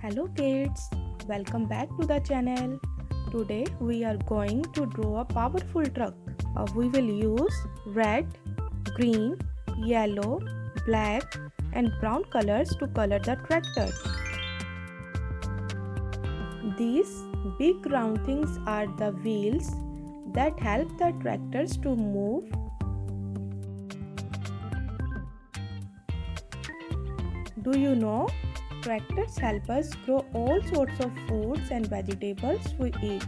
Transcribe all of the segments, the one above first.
Hello kids, welcome back to the channel. Today we are going to draw a powerful truck. We will use red, green, yellow, black and brown colors to color the tractor. These big round things are the wheels that help the tractors to move. Do you know? Tractors help us grow all sorts of foods and vegetables we eat.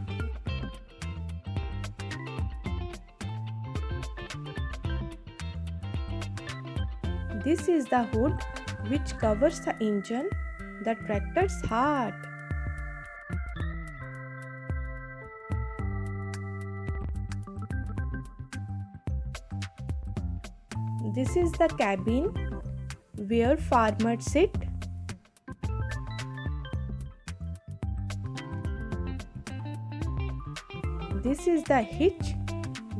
This is the hood which covers the engine, the tractor's heart. This is the cabin where farmers sit. This is the hitch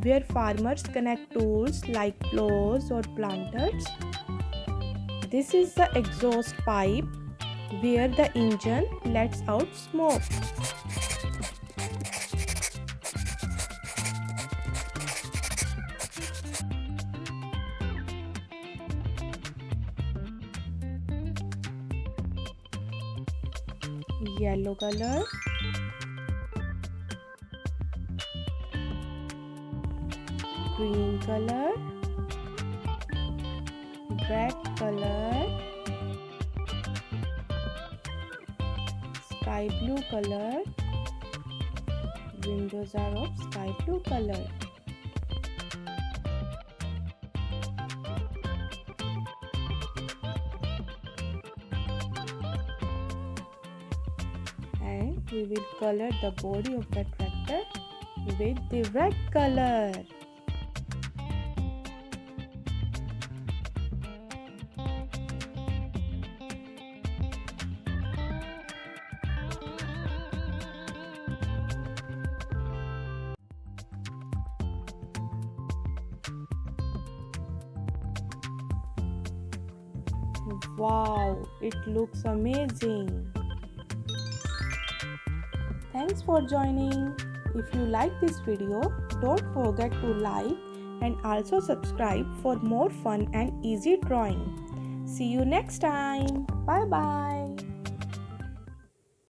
where farmers connect tools like plows or planters. This is the exhaust pipe where the engine lets out smoke. Yellow color, green color, red color, sky blue color. Windows are of sky blue color. And we will color the body of the tractor with the red color. Wow, it looks amazing. Thanks for joining. If you like this video, don't forget to like and also subscribe for more fun and easy drawing. See you next time. Bye bye.